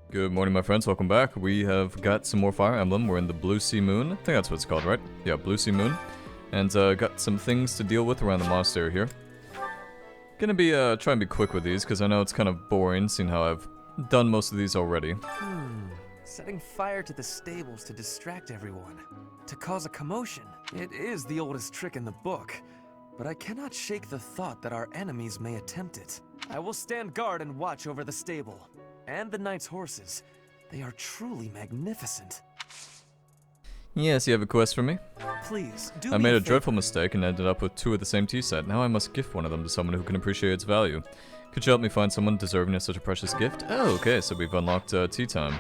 Good morning, my friends. Welcome back. We have got some more Fire Emblem. We're in the Blue Sea Moon. I think that's what it's called, right? Yeah, Blue Sea Moon. And got some things to deal with around the monastery here. Gonna be try and be quick with these because I know it's kind of boring, seeing how I've done most of these already. Setting fire to the stables to distract everyone, to cause a commotion. It is the oldest trick in the book, but I cannot shake the thought that our enemies may attempt it. I will stand guard and watch over the stable. And the knight's horses. They are truly magnificent. Yes, you have a quest for me? Please, do I me made a favor. dreadful mistake and ended up with two of the same tea set. Now I must gift one of them to someone who can appreciate its value. Could you help me find someone deserving of such a precious gift? Oh, okay, so we've unlocked tea time.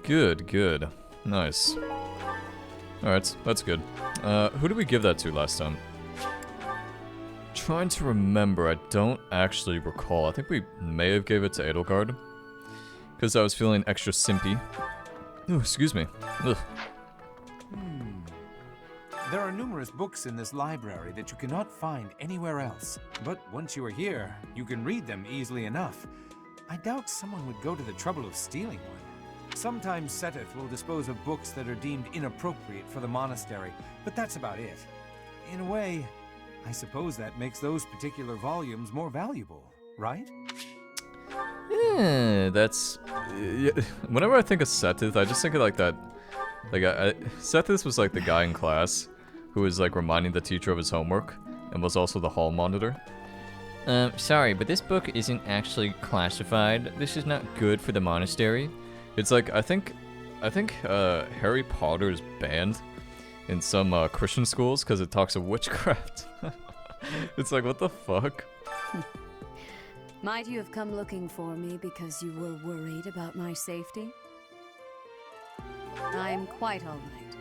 Good, good. Nice. Alright, that's good. Who did we give that to last time? Trying to remember, I don't actually recall. I think we may have gave it to Edelgard. Because I was feeling extra simpy. Ooh, excuse me. Ugh. There are numerous books in this library that you cannot find anywhere else. But once you are here, you can read them easily enough. I doubt someone would go to the trouble of stealing one. Sometimes sixteenth will dispose of books that are deemed inappropriate for the monastery, but that's about it. In a way, I suppose that makes those particular volumes more valuable, right? Yeah, that's... yeah. Whenever I think of sixteenth, I just think of like that... Like, sixteenth was like the guy in class who was like reminding the teacher of his homework and was also the hall monitor. Sorry, but this book isn't actually classified. This is not good for the monastery. It's like, I think Harry Potter is banned in some Christian schools because it talks of witchcraft. It's like, what the fuck? Might you have come looking for me because you were worried about my safety? I am quite all right,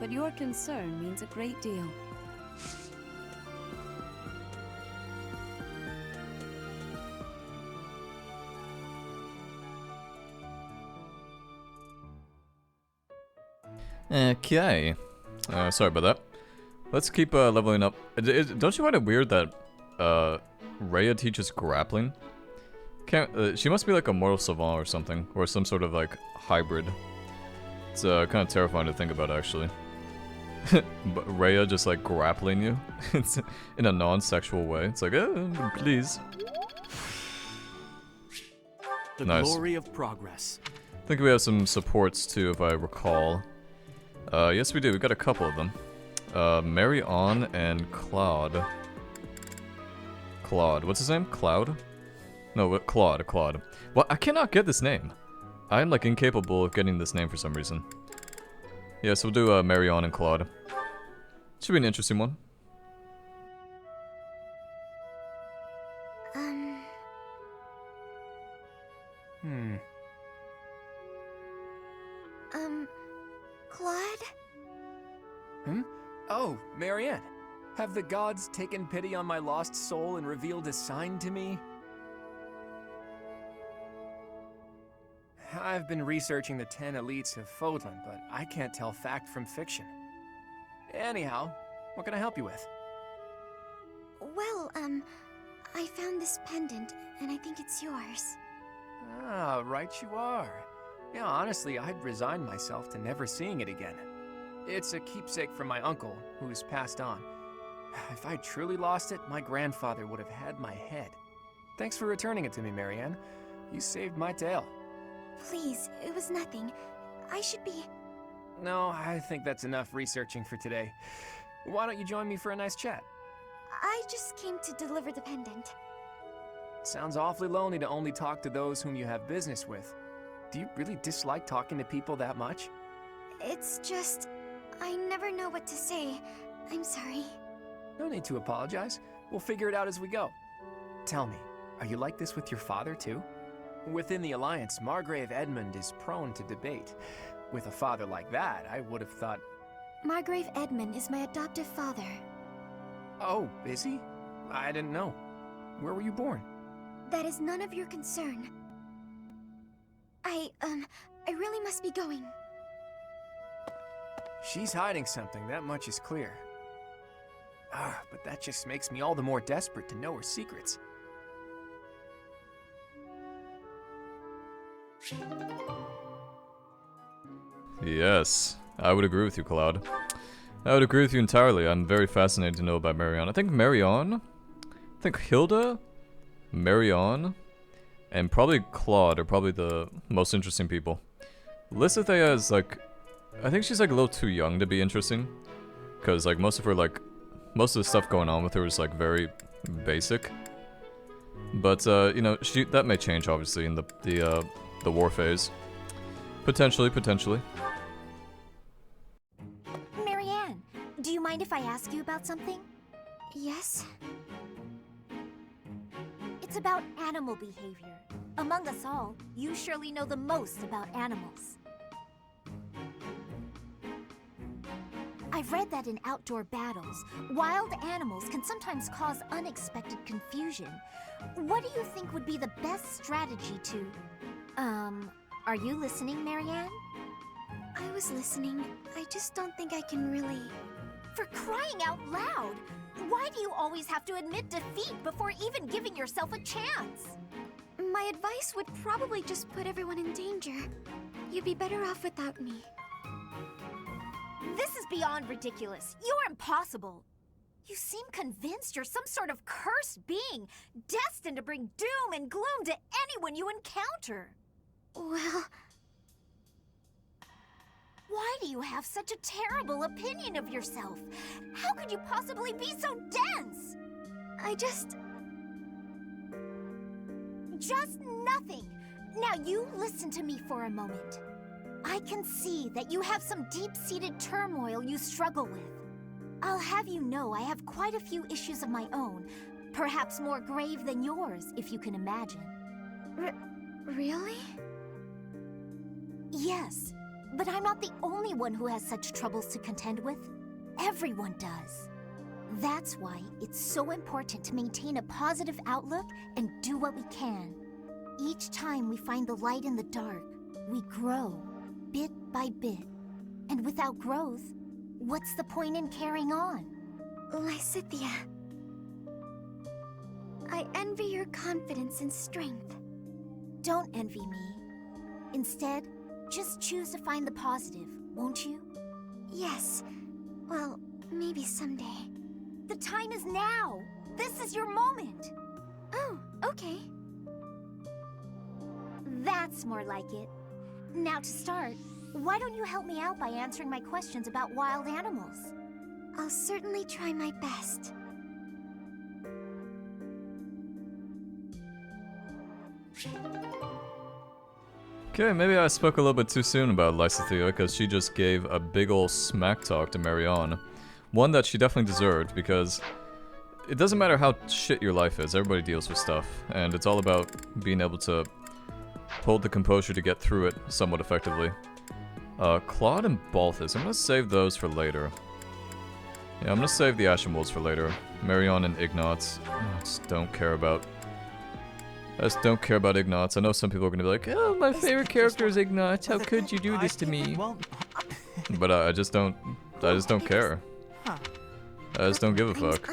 but your concern means a great deal. Okay. Sorry about that. Let's keep leveling up. Don't you find it weird that Rhea teaches grappling? She must be like a mortal savant or something, or some sort of like hybrid. It's kind of terrifying to think about, actually. But Rhea just like grappling you. It's in a non-sexual way. It's like, oh, please. The Nice. glory of progress. I think we have some supports too, if I recall. Yes, we do. We got a couple of them. Marianne and Claude. Claude. What's his name? Cloud? No, Claude. Claude. Well, I cannot get this name. I am like incapable of getting this name for some reason. Yeah, so we'll do Marianne and Claude. Should be an interesting one. Claude? Oh, Marianne. Have the gods taken pity on my lost soul and revealed a sign to me? I've been researching the 10 elites of Fódlan, but I can't tell fact from fiction. Anyhow, what can I help you with? Well, I found this pendant, and I think it's yours. Ah, right you are. Yeah, honestly, I'd resigned myself to never seeing it again. It's a keepsake from my uncle, who's passed on. If I truly lost it, my grandfather would have had my head. Thanks for returning it to me, Marianne. You saved my tail. Please, it was nothing. I should be... No, I think that's enough researching for today. Why don't you join me for a nice chat? I just came to deliver the pendant. Sounds awfully lonely to only talk to those whom you have business with. Do you really dislike talking to people that much? It's just... I never know what to say. I'm sorry. No need to apologize. We'll figure it out as we go. Tell me, are you like this with your father too? Within the Alliance, Margrave Edmund is prone to debate. With a father like that, I would have thought... Margrave Edmund is my adoptive father. Oh, is he? I didn't know. Where were you born? That is none of your concern. I really must be going. She's hiding something, that much is clear. But that just makes me all the more desperate to know her secrets. Yes, I would agree with you, Cloud. I would agree with you entirely. I'm very fascinated to know about Marianne. I think Marianne, I think Hilda, Marianne, and probably Claude are probably the most interesting people. Lysithea is like, I think she's like a little too young to be interesting, because like most of the stuff going on with her is like very basic. But you know, that may change obviously in the war phase. Potentially. Marianne, do you mind if I ask you about something? Yes? It's about animal behavior. Among us all, you surely know the most about animals. I've read that in outdoor battles, wild animals can sometimes cause unexpected confusion. What do you think would be the best strategy to... Are you listening, Marianne? I was listening. I just don't think I can really... For crying out loud! Why do you always have to admit defeat before even giving yourself a chance? My advice would probably just put everyone in danger. You'd be better off without me. This is beyond ridiculous. You're impossible. You seem convinced you're some sort of cursed being, destined to bring doom and gloom to anyone you encounter. Well... Why do you have such a terrible opinion of yourself? How could you possibly be so dense? Just nothing. Now you listen to me for a moment. I can see that you have some deep-seated turmoil you struggle with. I'll have you know I have quite a few issues of my own, perhaps more grave than yours, if you can imagine. Really? Yes, but I'm not the only one who has such troubles to contend with. Everyone does. That's why it's so important to maintain a positive outlook and do what we can. Each time we find the light in the dark, we grow, bit by bit. And without growth, what's the point in carrying on? Lysithea, I envy your confidence and strength. Don't envy me. Instead, just choose to find the positive, won't you? Yes. Well, maybe someday. The time is now! This is your moment! Oh, okay. That's more like it. Now to start, why don't you help me out by answering my questions about wild animals? I'll certainly try my best. Okay, maybe I spoke a little bit too soon about Lysithea, because she just gave a big ol' smack talk to Marianne. One that she definitely deserved, because it doesn't matter how shit your life is, everybody deals with stuff, and it's all about being able to hold the composure to get through it somewhat effectively. Claude and Balthus, I'm gonna save those for later. Yeah, I'm gonna save the Ashen Wolves for later. Marianne and Ignatz, I just don't care about Ignatz. I know some people are gonna be like, oh, my favorite character is Ignatz, how could you do this to me? But I just don't care. I just don't give a fuck.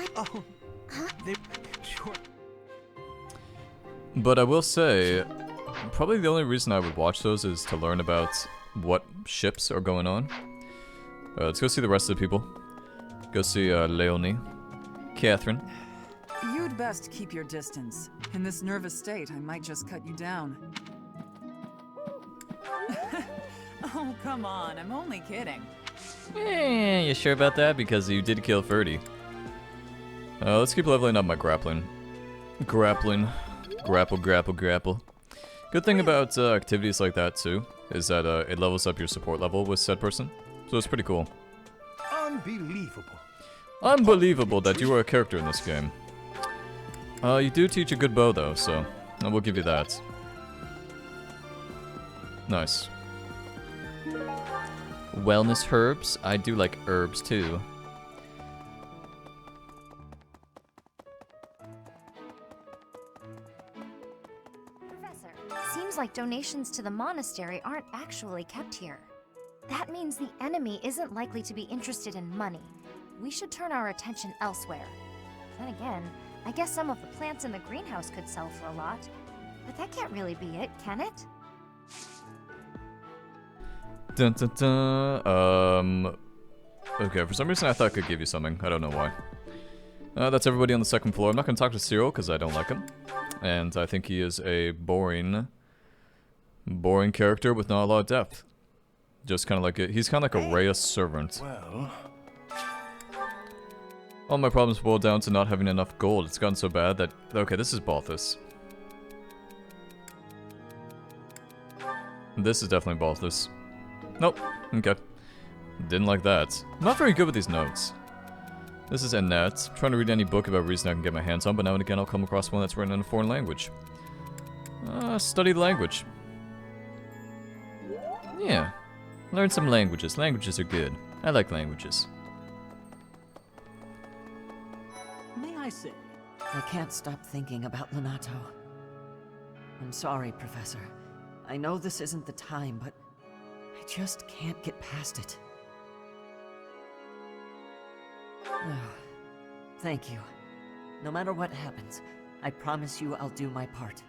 But I will say, probably the only reason I would watch those is to learn about what ships are going on. Let's go see the rest of the people. Go see Leonie, Catherine. You'd best keep your distance. In this nervous state, I might just cut you down. Oh, come on, I'm only kidding. You sure about that? Because you did kill Ferdy. Let's keep leveling up my grappling. Grapple. Good thing about activities like that, too, is that it levels up your support level with said person. So it's pretty cool. Unbelievable. Unbelievable that you are a character in this game. You do teach a good bow, though, so I will give you that. Nice. Wellness herbs? I do like herbs, too. Professor, seems like donations to the monastery aren't actually kept here. That means the enemy isn't likely to be interested in money. We should turn our attention elsewhere. Then again, I guess some of the plants in the greenhouse could sell for a lot. But that can't really be it, can it? Dun dun dun. Okay, for some reason I thought I could give you something. I don't know why. That's everybody on the second floor. I'm not gonna talk to Cyril because I don't like him. And I think he is a boring character with not a lot of depth. Just kind of like he's kind of like a Rhea servant. Well, All my problems boil down to not having enough gold. It's gotten so bad that... Okay, this is Balthus. This is definitely Balthus. Nope. Okay. Didn't like that. I'm not very good with these notes. This is Annette. I'm trying to read any book about reason I can get my hands on, but now and again I'll come across one that's written in a foreign language. Study the language. Yeah. Learn some languages. Languages are good. I like languages. May I say? I can't stop thinking about Lonato. I'm sorry, Professor. I know this isn't the time, but I just can't get past it. Thank you. No matter what happens, I promise you I'll do my part.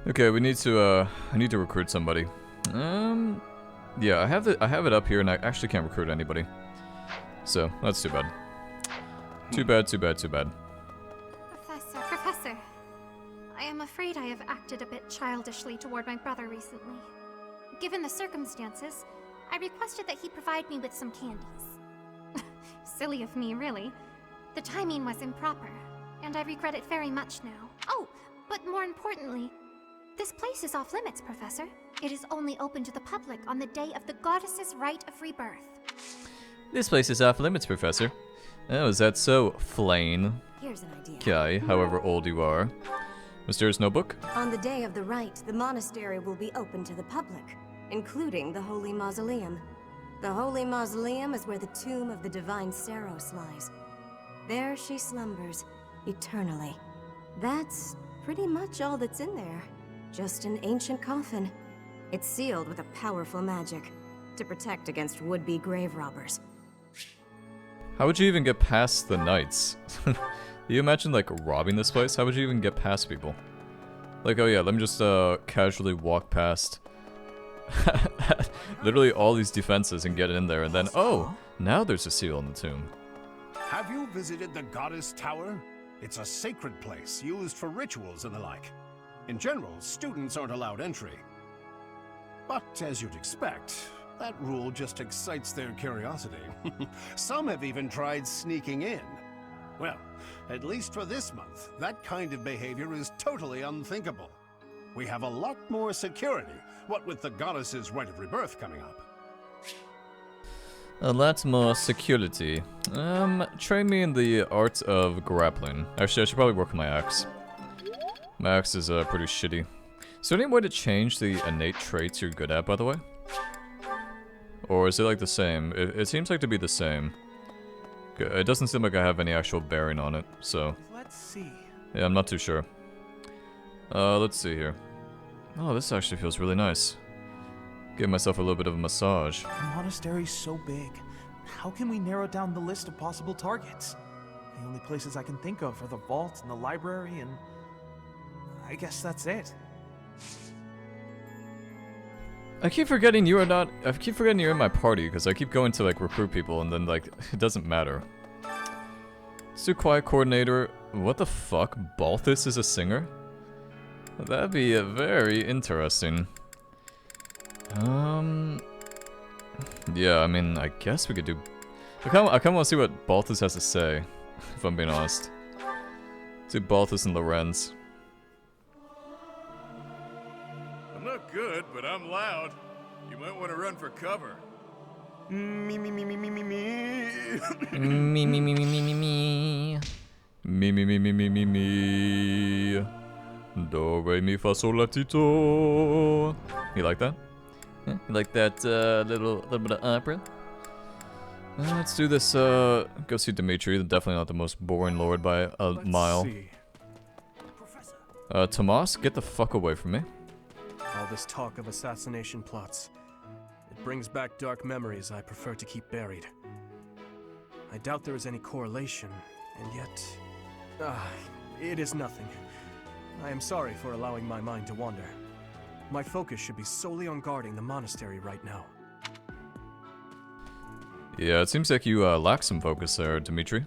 Okay, we need to I need to recruit somebody. Yeah, I have it up here and I actually can't recruit anybody. So, that's too bad. Too bad, too bad, too bad. Professor, I am afraid I have acted a bit childishly toward my brother recently. Given the circumstances, I requested that he provide me with some candies. Silly of me, really. The timing was improper, and I regret it very much now. Oh, but more importantly, this place is off limits, Professor. It is only open to the public on the day of the goddess's rite of rebirth. This place is off limits, Professor. Oh, is that so, Flane? Here's an idea. Kai, however old you are. Mysterious notebook? On the day of the rite, the monastery will be open to the public, including the Holy Mausoleum. The Holy Mausoleum is where the tomb of the divine Saros lies. There she slumbers, eternally. That's pretty much all that's in there. Just an ancient coffin. It's sealed with a powerful magic to protect against would-be grave robbers. How would you even get past the knights? Do you imagine, like, robbing this place? How would you even get past people? Like, oh yeah, let me just, casually walk past literally all these defenses and get in there, and then, oh, now there's a seal on the tomb. have you visited the Goddess Tower? It's a sacred place used for rituals and the like. In general, students aren't allowed entry. But as you'd expect, that rule just excites their curiosity. Some have even tried sneaking in. Well, at least for this month, that kind of behavior is totally unthinkable. We have a lot more security, what with the goddess's rite of rebirth coming up. A lot more security. Train me in the art of grappling. Actually, I should probably work on my axe. My axe is pretty shitty. Is there any way to change the innate traits you're good at, by the way? Or is it like the same? It seems like to be the same. It doesn't seem like I have any actual bearing on it, so... Let's see. Yeah, I'm not too sure. Let's see here. Oh, this actually feels really nice. Give myself a little bit of a massage. The monastery's so big. How can we narrow down the list of possible targets? The only places I can think of are the vault and the library, and I guess that's it. I keep forgetting you're in my party because I keep going to like recruit people and then like it doesn't matter. Koei coordinator. What the fuck? Balthus is a singer? That'd be very interesting. Yeah, I mean, I guess we could do... I kinda want to see what Balthus has to say, if I'm being honest. Let's do Balthus and Lorenz. I'm not good, but I'm loud. You might want to run for cover. Me, me, me, me, me, me, me. Me, me, me, me, me, me, me. Me, me, me, me, me, me, me. Do, re, mi, fa, sol, la, ti, do. You like that? Yeah, you like that little bit of opera? Let's do this, go see Dimitri. Definitely not the most boring lord by a mile. Tomas, get the fuck away from me. All this talk of assassination plots. It brings back dark memories I prefer to keep buried. I doubt there is any correlation, and yet... it is nothing. I am sorry for allowing my mind to wander. My focus should be solely on guarding the monastery right now. Yeah, it seems like you lack some focus there, Dimitri.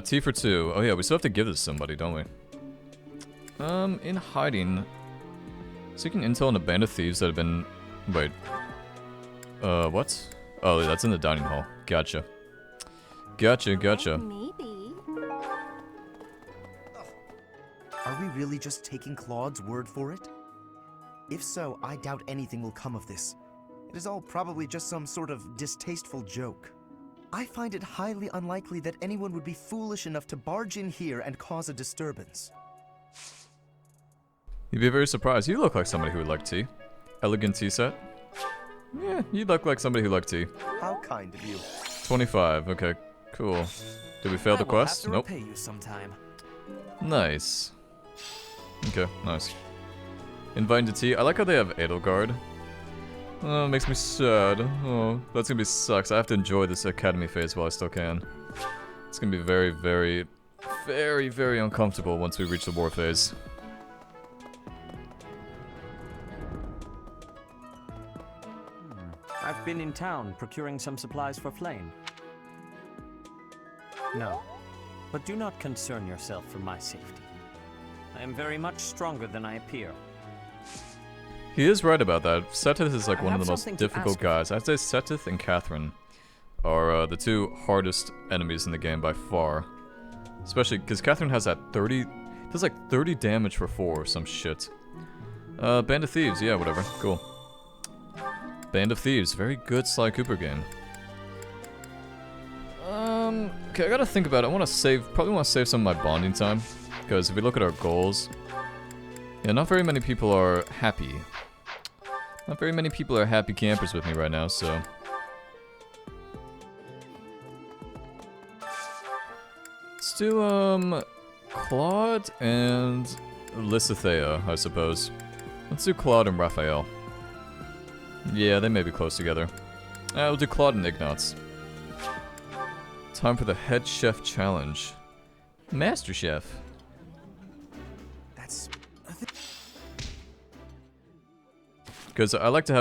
T for 2. Oh yeah, we still have to give this to somebody, don't we? In hiding. Seeking intel on a band of thieves that have been... Wait. What? Oh, that's in the dining hall. Gotcha. Gotcha. Maybe. Are we really just taking Claude's word for it? If so, I doubt anything will come of this. It is all probably just some sort of distasteful joke. I find it highly unlikely that anyone would be foolish enough to barge in here and cause a disturbance. You'd be very surprised. You look like somebody who would like tea. Elegant tea set? Yeah, you look like somebody who liked tea. How kind of you. 25, okay, cool. Did we fail the quest? Nope. Repay you sometime. Nice. Okay, nice. Inviting to tea. I like how they have Edelgard. Oh, it makes me sad. Oh, that's gonna be sucks. I have to enjoy this academy phase while I still can. It's gonna be very, very, very, very uncomfortable once we reach the war phase. I've been in town procuring some supplies for Flame. No, but do not concern yourself for my safety. I am very much stronger than I appear. He is right about that. Sethith is like one of the most difficult guys. I'd say Sethith and Catherine are the two hardest enemies in the game by far. Especially because Catherine has that 30... does like 30 damage for 4 or some shit. Band of Thieves, yeah, whatever. Cool. Band of Thieves, very good Sly Cooper game. Okay, I gotta think about it. I want to save, probably want to save some of my bonding time. Because if we look at our goals, yeah, not very many people are happy. Not very many people are happy campers with me right now, so... Let's do, Claude and Lysithea, I suppose. Let's do Claude and Raphael. Yeah, they may be close together. We'll do Claude and Ignatz. Time for the Head Chef Challenge. Master Chef. That's... Because I like to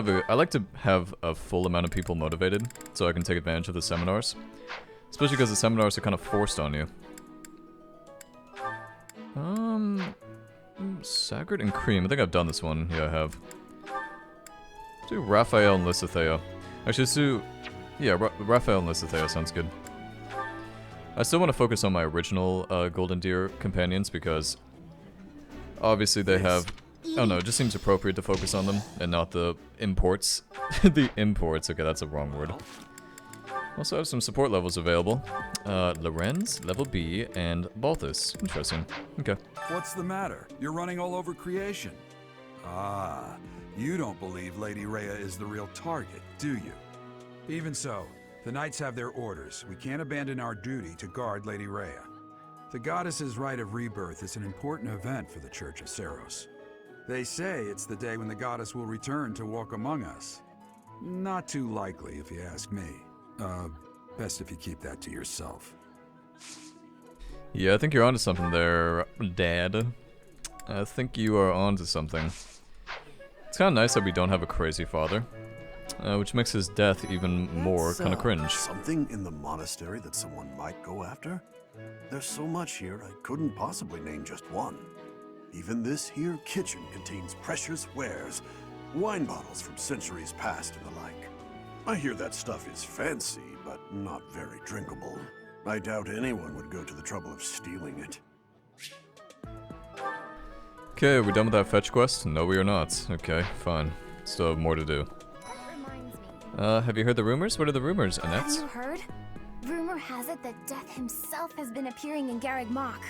have a full amount of people motivated, so I can take advantage of the seminars. Especially because the seminars are kind of forced on you. Sagard and Cream. I think I've done this one. Yeah, I have. Let's do Raphael and Lysithea. Actually, let's do... Yeah, Raphael and Lysithea sounds good. I still want to focus on my original Golden Deer companions because... Obviously they have... I don't know, it just seems appropriate to focus on them and not the imports. The imports, okay, that's a wrong word. Also have some support levels available. Lorenz, level B, and Balthus. Interesting. Okay. What's the matter? You're running all over creation. Ah, you don't believe Lady Rhea is the real target, do you? Even so, the Knights have their orders. We can't abandon our duty to guard Lady Rhea. The goddess's rite of rebirth is an important event for the Church of Seiros. They say it's the day when the goddess will return to walk among us. Not too likely, if you ask me. Best if you keep that to yourself. Yeah, I think you're onto something there, Dad. I think you are onto something. It's kind of nice that we don't have a crazy father, which makes his death even more kind of cringe. Something in the monastery that someone might go after? There's so much here, I couldn't possibly name just one. Even this here kitchen contains precious wares, wine bottles from centuries past and the like. I hear that stuff is fancy, but not very drinkable. I doubt anyone would go to the trouble of stealing it. Okay, are we done with that fetch quest? No, we are not. Okay, fine. Still have more to do. Have you heard the rumors? What are the rumors, Annette? Have you heard? Rumor has it that Death himself has been appearing in Garreg Mach.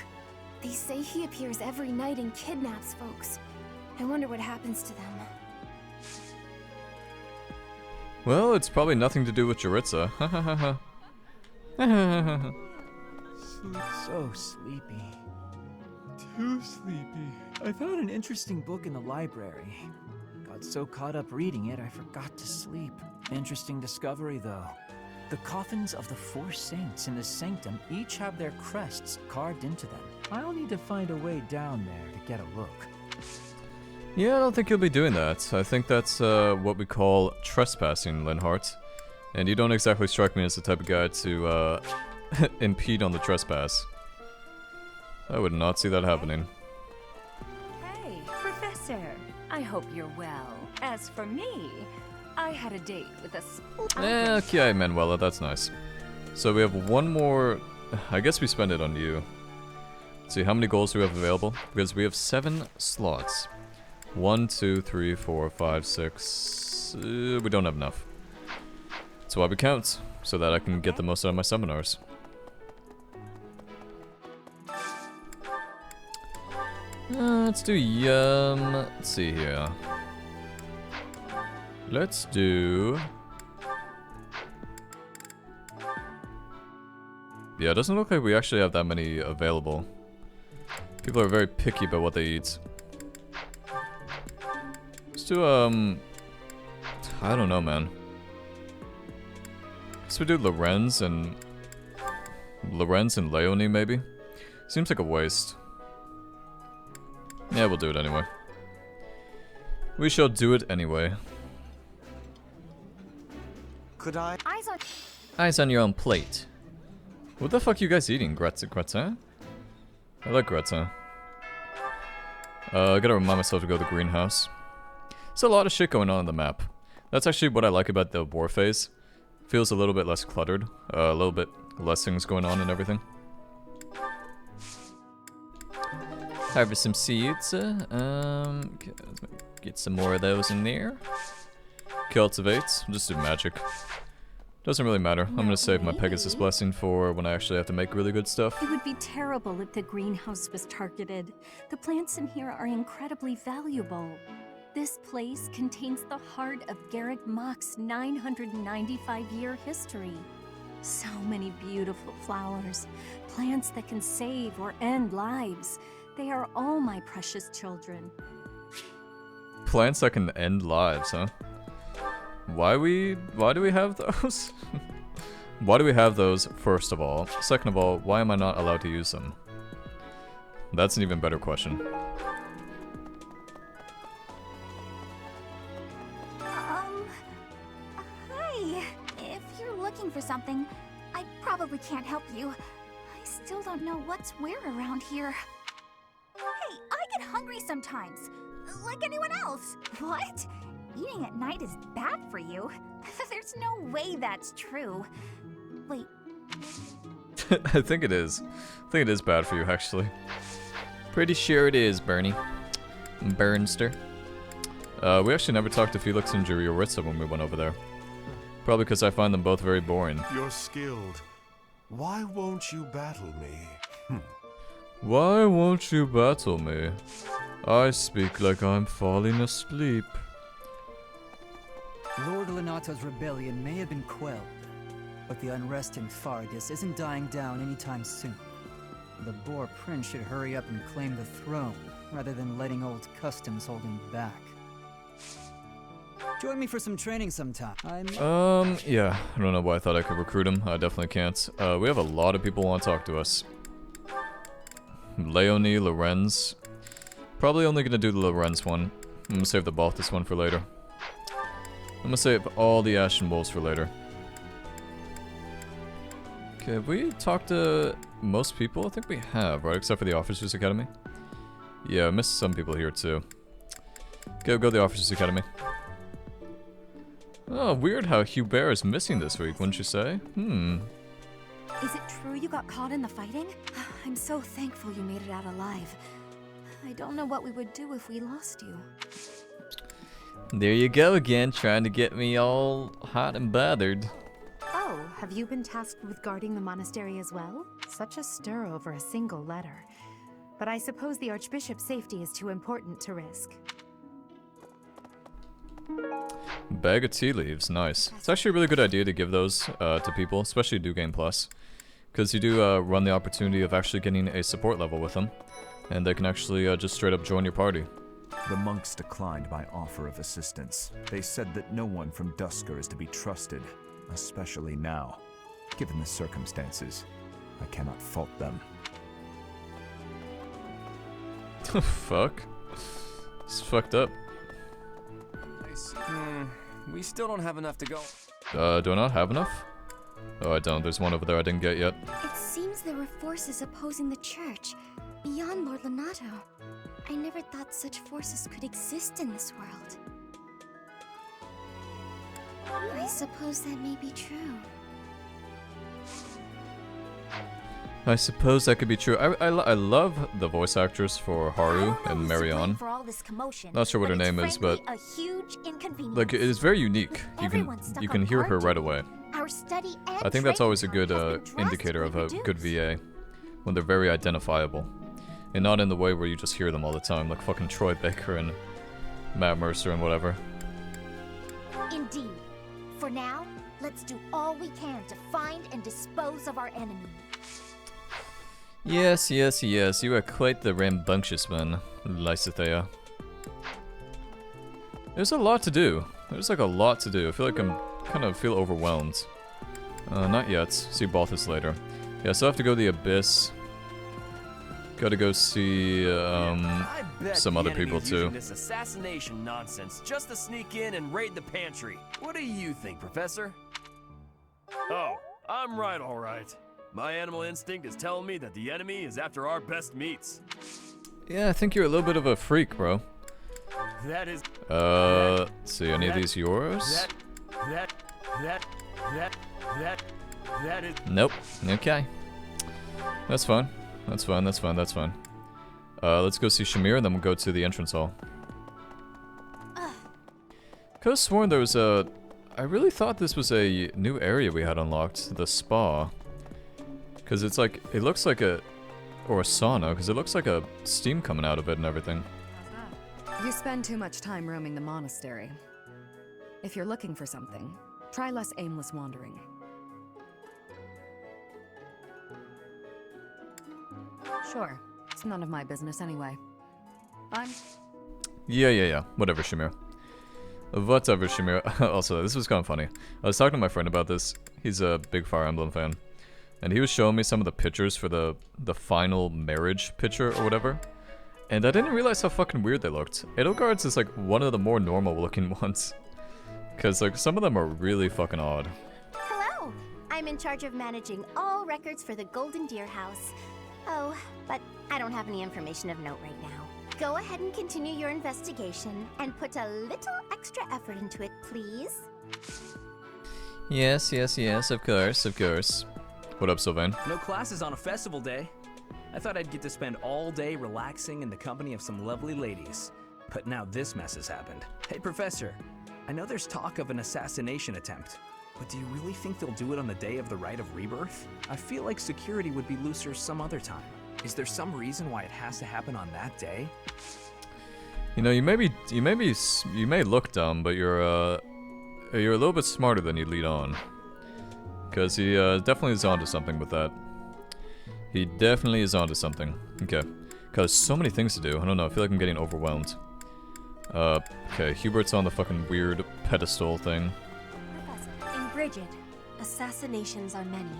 They say he appears every night and kidnaps folks. I wonder what happens to them. Well, it's probably nothing to do with Jaritza. Ha ha ha ha. So sleepy. Too sleepy. I found an interesting book in the library. Got so caught up reading it, I forgot to sleep. Interesting discovery, though. The coffins of the 4 saints in the sanctum each have their crests carved into them. I'll need to find a way down there to get a look. Yeah, I don't think you'll be doing that. I think that's what we call trespassing, Linhart. And you don't exactly strike me as the type of guy to impede on the trespass. I would not see that happening. Hey, Professor. I hope you're well. As for me, I had a date with a Okay, Manuela, that's nice. So we have one more... I guess we spend it on you. Let's see, how many goals do we have available? Because we have 7 slots. 1, 2, 3, 4, 5, 6... we don't have enough. That's why we count, so that I can get the most out of my seminars. Let's do let's see here. Let's do... Yeah, it doesn't look like we actually have that many available. People are very picky about what they eat. Let's do, I don't know, man. Guess we do Lorenz and Leonie, maybe? Seems like a waste. Yeah, we'll do it anyway. We shall do it anyway. Could I? Eyes on your own plate. What the fuck are you guys eating? Gratin? I like gratin. I gotta remind myself to go to the greenhouse. There's a lot of shit going on the map. That's actually what I like about the war phase. Feels a little bit less cluttered. A little bit less things going on and everything. Harvest some seeds. Okay, let's get some more of those in there. Cultivate. We'll just do magic. Doesn't really matter. I'm gonna save my Pegasus blessing for when I actually have to make really good stuff. It would be terrible if the greenhouse was targeted. The plants in here are incredibly valuable. This place contains the heart of Garreg Mach's 995-year history. So many beautiful flowers, plants that can save or end lives. They are all my precious children. Plants that can end lives, huh? Why do we have those? Why do we have those, first of all? Second of all, why am I not allowed to use them? That's an even better question. Hi. If you're looking for something, I probably can't help you. I still don't know what's where around here. Hey, I get hungry sometimes. Like anyone else. What? Eating at night is bad for you? There's no way that's true. Wait. I think it is. I think it is bad for you, actually. Pretty sure it is, Bernie. Bernster. We actually never talked to Felix and Juria when we went over there. Probably because I find them both very boring. You're skilled. Why won't you battle me? Why won't you battle me? I speak like I'm falling asleep. Lord Lenato's rebellion may have been quelled, but the unrest in Fargus isn't dying down anytime soon. The Boar Prince should hurry up and claim the throne, rather than letting old customs hold him back. Join me for some training sometime. Yeah. I don't know why I thought I could recruit him. I definitely can't. We have a lot of people who want to talk to us. Leonie, Lorenz. Probably only gonna do the Lorenz one. I'm gonna save the Balthus one for later. I'm gonna save all the Ashen Wolves for later. Okay, have we talked to most people? I think we have, right? Except for the Officers Academy. Yeah, I missed some people here too. Go to the Officers Academy. Oh, weird how Hubert is missing this week, wouldn't you say? Is it true you got caught in the fighting? I'm so thankful you made it out alive. I don't know what we would do if we lost you. There you go again, trying to get me all hot and bothered. Oh, have you been tasked with guarding the monastery as well? Such a stir over a single letter. But I suppose the Archbishop's safety is too important to risk. Bag of tea leaves, nice. It's actually a really good idea to give those to people, especially New Game Plus. Because you do run the opportunity of actually getting a support level with them. And they can actually just straight up join your party. The monks declined my offer of assistance. They said that no one from Dusker is to be trusted. especially now. Given the circumstances, I cannot fault them. Fuck. It's fucked up. We still don't have enough to go. Do I not have enough? Oh, I don't. There's one over there I didn't get yet. It seems there were forces opposing the church, beyond Lord Lonato. I never thought such forces could exist in this world. I suppose that may be true. I suppose that could be true. I love the voice actress for Haru and Marianne. Not sure what her name is, but like it is very unique. You can hear her right away. I think that's always a good indicator of a good VA, when they're very identifiable, and not in the way where you just hear them all the time, like fucking Troy Baker and Matt Mercer and whatever. Indeed. For now, let's do all we can to find and dispose of our enemy. Yes, yes, yes, you are quite the rambunctious one, Lysithea. There's a lot to do. There's like a lot to do. I feel like I'm kind of feel overwhelmed. Not yet. See Balthus later. Yeah, so I have to go to the Abyss. Gotta go see some other people too. This assassination nonsense just to sneak in and raid the pantry. What do you think, Professor? Oh, I'm right, all right. My animal instinct is telling me that the enemy is after our best meats. Yeah, I think you're a little bit of a freak, bro. That is. Let's see, any of these yours? That is. Nope. Okay. That's fine. That's fine. That's fine. That's fine. Let's go see Shamir, and then we'll go to the entrance hall. Could've sworn there was a. I really thought this was a new area we had unlocked, the spa. Because it's like, it looks like a, or a sauna, because it looks like a steam coming out of it and everything. You spend too much time roaming the monastery. If you're looking for something, try less aimless wandering. Sure, it's none of my business anyway. Yeah. Whatever, Shamir. Whatever, Shamir. Also, this was kind of funny. I was talking to my friend about this. He's a big Fire Emblem fan. And he was showing me some of the pictures for the final marriage picture or whatever. And I didn't realize how fucking weird they looked. Edelgard's is like one of the more normal looking ones. Because like some of them are really fucking odd. Hello! I'm in charge of managing all records for the Golden Deer House. Oh, but I don't have any information of note right now. Go ahead and continue your investigation and put a little extra effort into it, please. Yes, of course. What up, Sylvain? No classes on a festival day. I thought I'd get to spend all day relaxing in the company of some lovely ladies. But now this mess has happened. Hey, Professor, I know there's talk of an assassination attempt, but do you really think they'll do it on the day of the Rite of Rebirth? I feel like security would be looser some other time. Is there some reason why it has to happen on that day? You know, you may look dumb, but you're a little bit smarter than you lead on. Because he definitely is onto something with that. He definitely is onto something. Okay. Because so many things to do. I don't know, I feel like I'm getting overwhelmed. Okay, Hubert's on the fucking weird pedestal thing. In Bridget, assassinations are many.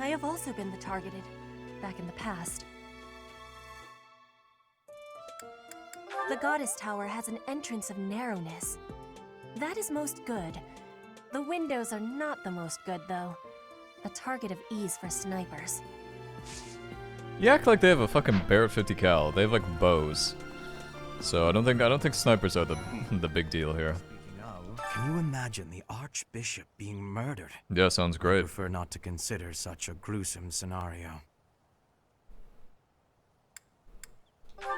I have also been the targeted, back in the past. The Goddess Tower has an entrance of narrowness. That is most good. The windows are not the most good, though. A target of ease for snipers. You act like they have a fucking Barrett 50 cal. They have like bows. So I don't think snipers are the big deal here. Can you imagine the Archbishop being murdered? Yeah, sounds great. I prefer not to consider such a gruesome scenario.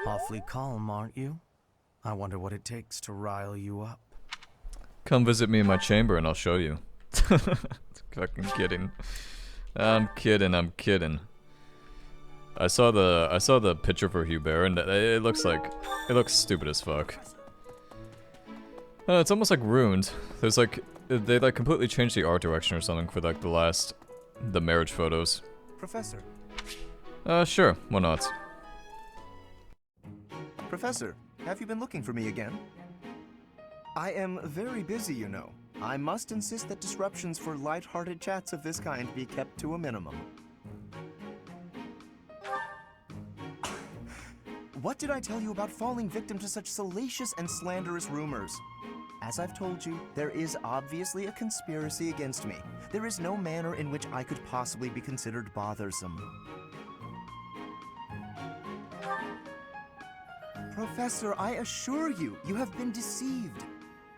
Awfully calm, aren't you? I wonder what it takes to rile you up. Come visit me in my chamber and I'll show you. Fucking kidding. I'm kidding. I saw the picture for Hubert and it looks stupid as fuck. It's almost like ruined. There's like they like completely changed the art direction or something for like the marriage photos. Professor. Sure, why not? Professor, have you been looking for me again? I am very busy, you know. I must insist that disruptions for light-hearted chats of this kind be kept to a minimum. What did I tell you about falling victim to such salacious and slanderous rumors? As I've told you, there is obviously a conspiracy against me. There is no manner in which I could possibly be considered bothersome. Professor, I assure you, you have been deceived.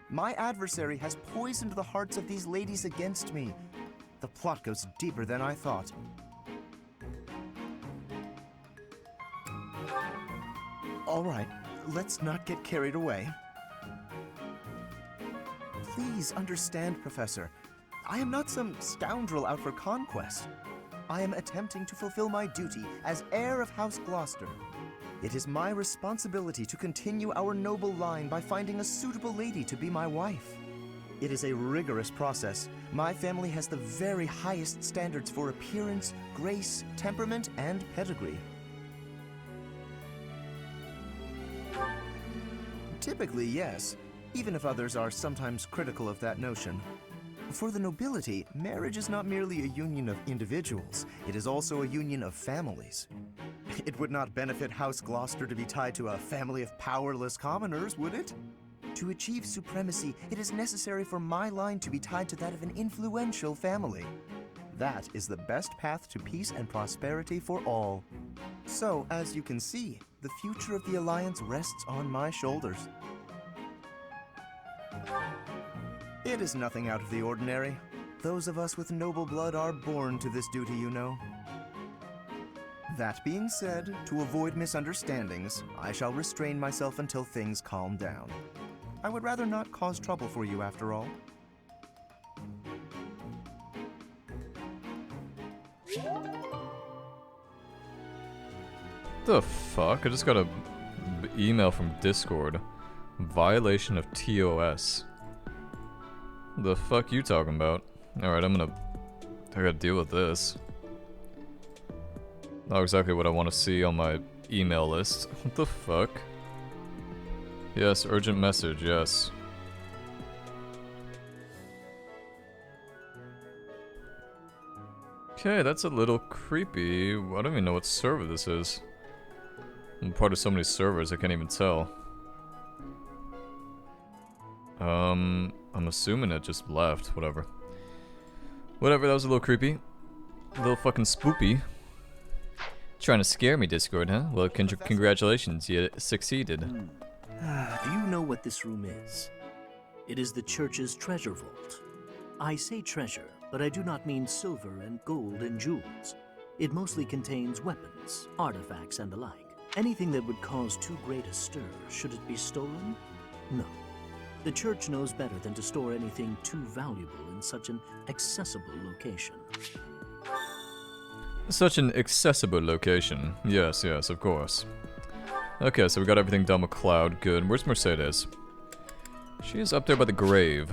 My adversary has poisoned the hearts of these ladies against me. The plot goes deeper than I thought. All right, let's not get carried away. Please understand, Professor. I am not some scoundrel out for conquest. I am attempting to fulfill my duty as heir of House Gloucester. It is my responsibility to continue our noble line by finding a suitable lady to be my wife. It is a rigorous process. My family has the very highest standards for appearance, grace, temperament, and pedigree. Typically, yes, even if others are sometimes critical of that notion. For the nobility, marriage is not merely a union of individuals, it is also a union of families. It would not benefit House Gloucester to be tied to a family of powerless commoners, would it? To achieve supremacy, it is necessary for my line to be tied to that of an influential family. That is the best path to peace and prosperity for all. So, as you can see, the future of the Alliance rests on my shoulders. It is nothing out of the ordinary. Those of us with noble blood are born to this duty, you know. That being said, to avoid misunderstandings, I shall restrain myself until things calm down. I would rather not cause trouble for you after all. The fuck? I just got a email from Discord. Violation of TOS. The fuck you talking about? Alright, I gotta deal with this. Not exactly what I want to see on my email list. What the fuck? Yes, urgent message, yes. Okay, that's a little creepy. I don't even know what server this is. I'm part of so many servers, I can't even tell. I'm assuming it just left, whatever. Whatever, that was a little creepy. A little fucking spoopy. Trying to scare me, Discord, huh? Well, congratulations, you succeeded. Do you know what this room is? It is the church's treasure vault. I say treasure, but I do not mean silver and gold and jewels. It mostly contains weapons, artifacts, and the like. Anything that would cause too great a stir, should it be stolen? No. The church knows better than to store anything too valuable in such an accessible location. Such an accessible location. Yes, yes, of course. Okay, so we got everything done with Cloud. Good. Where's Mercedes? She is up there by the grave.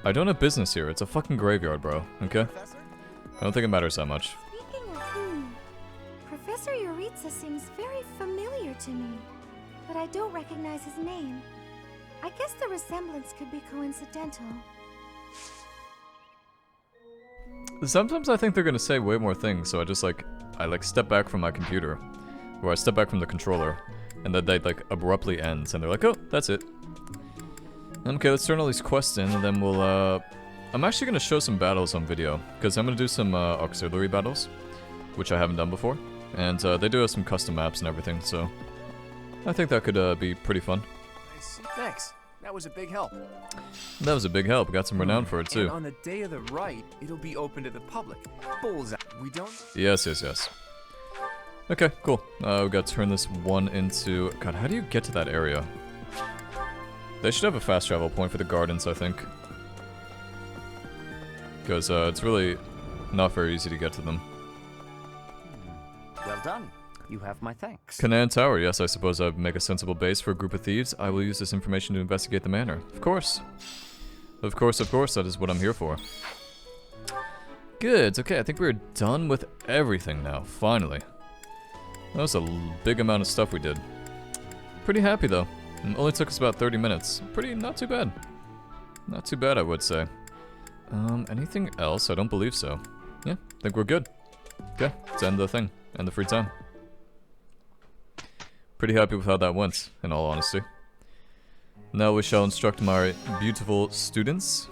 I don't have business here. It's a fucking graveyard, bro. Okay? I don't think it matters that much. Speaking of Professor Yuritsa seems very familiar to me, but I don't recognize his name. I guess the resemblance could be coincidental. Sometimes I think they're gonna say way more things, so I step back from my computer, or I step back from the controller, and then they abruptly ends, and they're like, oh, that's it. Okay, let's turn all these quests in, and then we'll I'm actually gonna show some battles on video, because I'm gonna do some auxiliary battles, which I haven't done before, and they do have some custom maps and everything, so I think that could be pretty fun. Thanks. That was a big help. That was a big help. Got some renown for it too. And on the day of the rite, it'll be open to the public. Bullseye. We don't. Yes, yes, yes. Okay, cool. We gotta turn this one into. God, how do you get to that area? They should have a fast travel point for the gardens, I think. Because it's really not very easy to get to them. Well done. You have my thanks. Canaan Tower, yes, I suppose I'd make a sensible base for a group of thieves. I will use this information to investigate the manor. Of course. Of course, that is what I'm here for. Good, okay, I think we're done with everything now, finally. That was a big amount of stuff we did. Pretty happy, though. It only took us about 30 minutes. Not too bad. Not too bad, I would say. Anything else? I don't believe so. Yeah, I think we're good. Okay, let's end the thing. End the free time. Pretty happy with how that went, in all honesty. Now we shall instruct my beautiful students.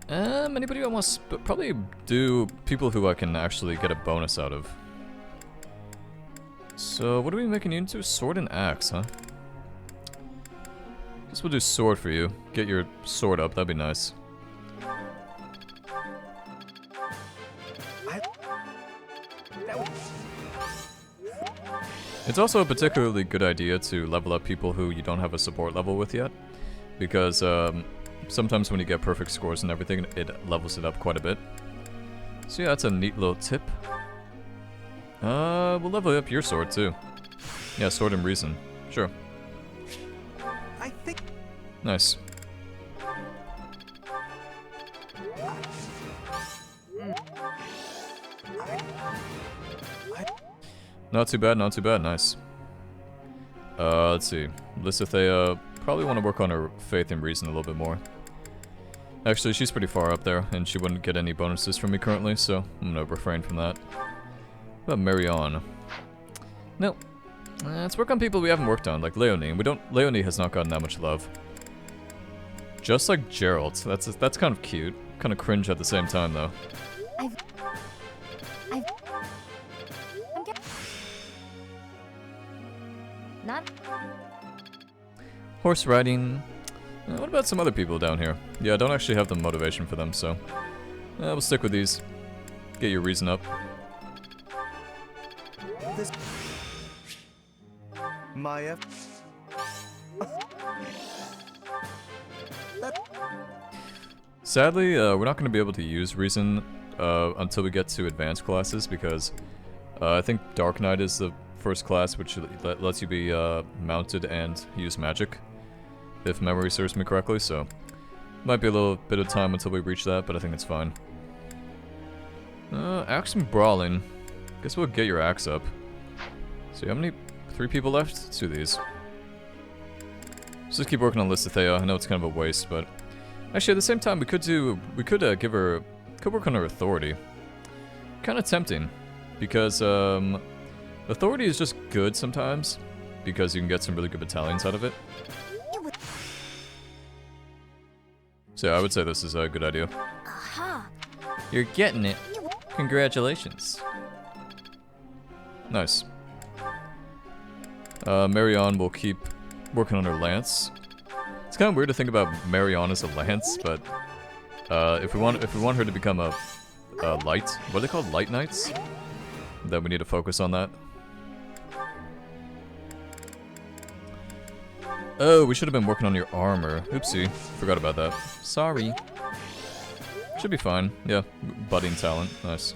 Anybody who wants to probably do people who I can actually get a bonus out of. So, what are we making you into? Sword and axe, huh? Guess we'll do sword for you. Get your sword up, that'd be nice. It's also a particularly good idea to level up people who you don't have a support level with yet. Because, sometimes when you get perfect scores and everything, it levels it up quite a bit. So yeah, that's a neat little tip. We'll level up your sword too. Yeah, sword and reason. Sure. I think... Nice. Not too bad, not too bad, nice. Let's see. Lysithea probably want to work on her faith and reason a little bit more. Actually, she's pretty far up there, and she wouldn't get any bonuses from me currently, so I'm gonna refrain from that. What about Marianne? No. Let's work on people we haven't worked on, like Leonie. Leonie has not gotten that much love. Just like Gerald. That's kind of cute. Kind of cringe at the same time, though. Not Horse riding. What about some other people down here? Yeah, I don't actually have the motivation for them, so we'll stick with these. Get your reason up. This... Maya... Sadly, we're not going to be able to use reason until we get to advanced classes, because I think Dark Knight is the first class which lets you be mounted and use magic, if memory serves me correctly, so might be a little bit of time until we reach that, but I think it's fine. Axe and brawling. Guess we'll get your axe up. So how many? 3 people left? Let's do these. Let's just keep working on Lysithea. I know it's kind of a waste, but actually at the same time we could work on her authority. Kind of tempting, because authority is just good sometimes, because you can get some really good battalions out of it. So yeah, I would say this is a good idea. You're getting it. Congratulations. Nice. Marianne will keep working on her lance. It's kind of weird to think about Marianne as a lance, but if we want her to become a light, what are they called, light knights? Then we need to focus on that. Oh, we should have been working on your armor. Oopsie, forgot about that. Sorry. Should be fine. Yeah, budding talent. Nice.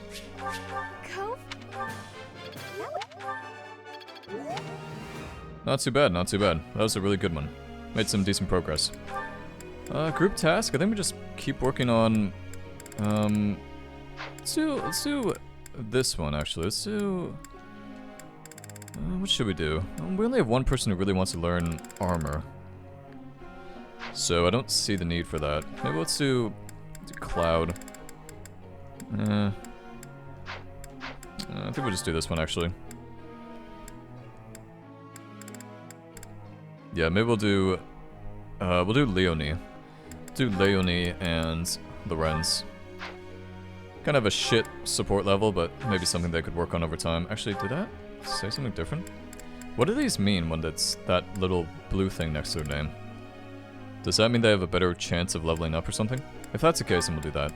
Not too bad, not too bad. That was a really good one. Made some decent progress. Group task? I think we just keep working on... Let's do this one, actually. Let's do... what should we do? We only have one person who really wants to learn armor. So I don't see the need for that. Maybe let's do Cloud. I think we'll just do this one, actually. Yeah, maybe we'll do Leonie. Do Leonie and Lorenz. Kind of a shit support level, but maybe something they could work on over time. Actually, did that say something different? What do these mean when it's that little blue thing next to their name? Does that mean they have a better chance of leveling up or something? If that's the case, then we'll do that.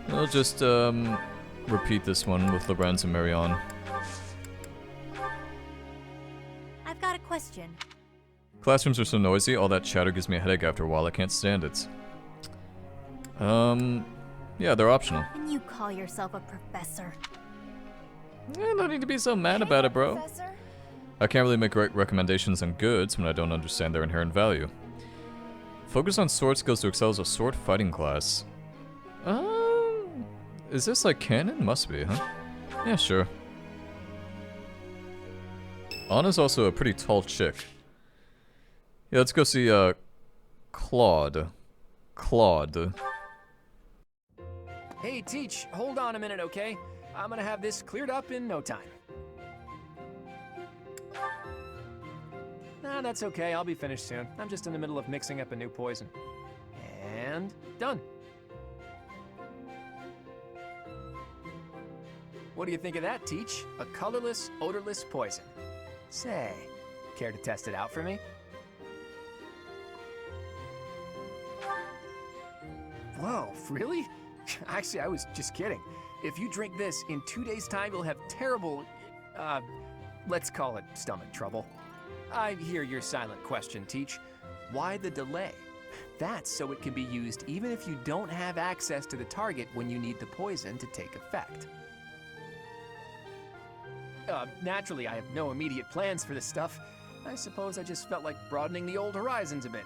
We'll just repeat this one with Lorenz and Marianne. I've got a question. Classrooms are so noisy, all that chatter gives me a headache after a while, I can't stand it. Yeah, they're optional. And you call yourself a professor? No need to be so mad about it, bro. Professor? I can't really make great recommendations on goods when I don't understand their inherent value. Focus on sword skills to excel as a sword fighting class. Is this like canon? Must be, huh? Yeah, sure. Anna's also a pretty tall chick. Yeah, let's go see, Claude. Claude. Hey, Teach, hold on a minute, okay? I'm gonna have this cleared up in no time. Nah, that's okay. I'll be finished soon. I'm just in the middle of mixing up a new poison. And done. What do you think of that, Teach? A colorless, odorless poison. Say, care to test it out for me? Whoa, really? Actually, I was just kidding. If you drink this, in 2 days' time, you'll have terrible, let's call it stomach trouble. I hear your silent question, Teach. Why the delay? That's so it can be used even if you don't have access to the target when you need the poison to take effect. Naturally, I have no immediate plans for this stuff. I suppose I just felt like broadening the old horizons a bit.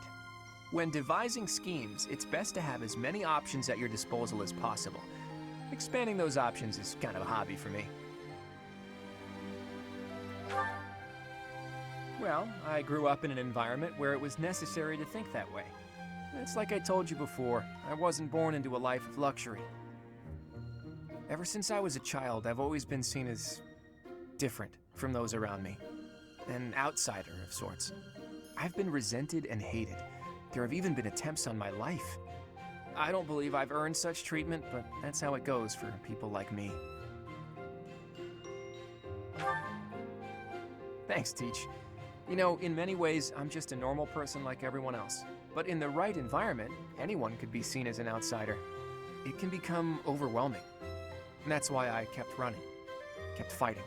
When devising schemes, it's best to have as many options at your disposal as possible. Expanding those options is kind of a hobby for me. Well, I grew up in an environment where it was necessary to think that way. It's like I told you before, I wasn't born into a life of luxury. Ever since I was a child, I've always been seen as different from those around me. An outsider of sorts. I've been resented and hated. There have even been attempts on my life. I don't believe I've earned such treatment, but that's how it goes for people like me. Thanks, Teach. You know, in many ways, I'm just a normal person like everyone else. But in the right environment, anyone could be seen as an outsider. It can become overwhelming. And that's why I kept running, kept fighting.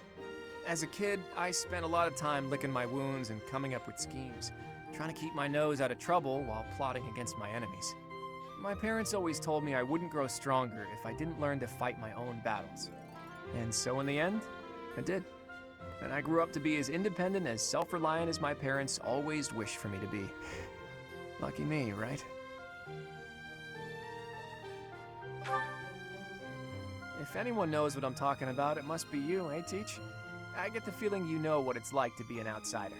As a kid, I spent a lot of time licking my wounds and coming up with schemes, trying to keep my nose out of trouble while plotting against my enemies. My parents always told me I wouldn't grow stronger if I didn't learn to fight my own battles. And so in the end, I did. And I grew up to be as independent, as self-reliant as my parents always wished for me to be. Lucky me, right? If anyone knows what I'm talking about, it must be you, eh, Teach? I get the feeling you know what it's like to be an outsider.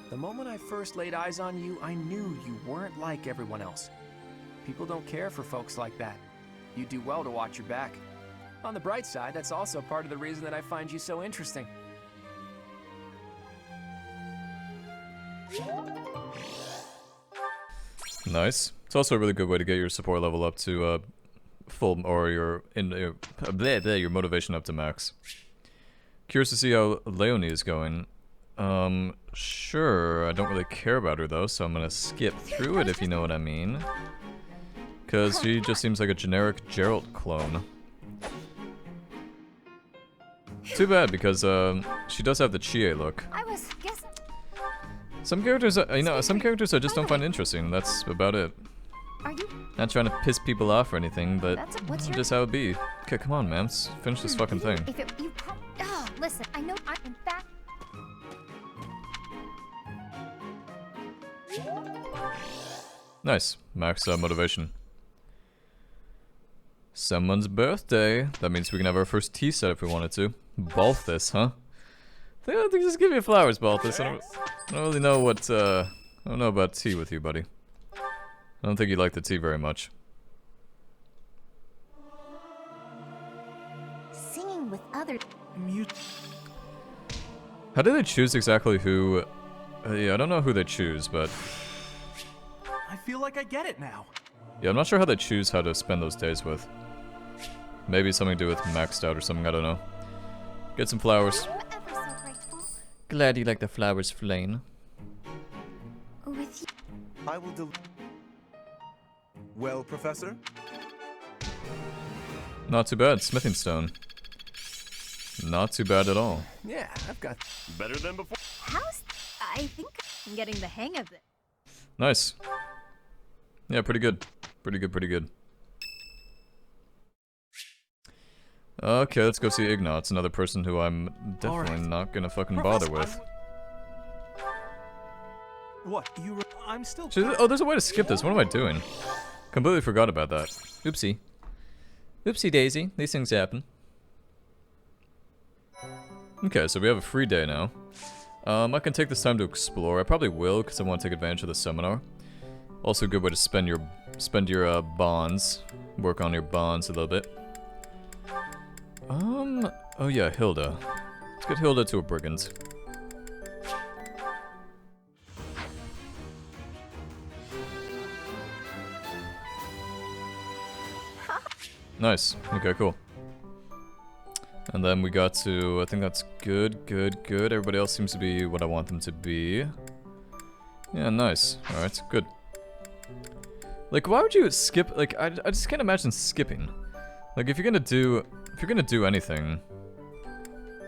The moment I first laid eyes on you, I knew you weren't like everyone else. People don't care for folks like that. You do well to watch your back. On the bright side, that's also part of the reason that I find you so interesting. Nice. It's also a really good way to get your support level up to full, or your motivation up to max. Curious to see how Leonie is going. Sure, I don't really care about her though, so I'm gonna skip through it if you know what I mean. Cause she just seems like a generic Geralt clone. Too bad, because she does have the Chie look. I was guessing. Some characters, some characters I just don't find interesting. That's about it. Are you? Not trying to piss people off or anything, but What's just how it be. Okay, come on, man. Let's finish this fucking thing. If it, you listen, I know I'm in fact. Nice. Max motivation. Someone's birthday. That means we can have our first tea set if we wanted to. Balthus, huh? I think just give me flowers, Balthus. I don't really know what, I don't know about tea with you, buddy. I don't think you like the tea very much. Singing with other How do they choose exactly who... yeah, I don't know who they choose, but... I feel like I get it now. Yeah, I'm not sure how they choose how to spend those days with. Maybe something to do with maxed out or something, I don't know. Get some flowers. Glad you like the flowers, Flame. With you. I will do. Well, Professor? Not too bad, smithing stone. Not too bad at all. Yeah, I've got better than before. I think I'm getting the hang of it. Nice. Yeah, pretty good. Pretty good, pretty good. Okay, let's go see Ignatz, another person who I'm definitely not gonna fucking bother with. What? I'm still. Oh, there's a way to skip this. What am I doing? Completely forgot about that. Oopsie. Oopsie daisy. These things happen. Okay, so we have a free day now. I can take this time to explore. I probably will, because I want to take advantage of the seminar. Also a good way to spend your bonds. Work on your bonds a little bit. Oh yeah, Hilda. Let's get Hilda to a brigand. Nice. Okay, cool. And then we got to, I think that's good. Everybody else seems to be what I want them to be. Yeah, nice. Alright, good. Like, why would you skip, like, I just can't imagine skipping. Like, if you're gonna do anything,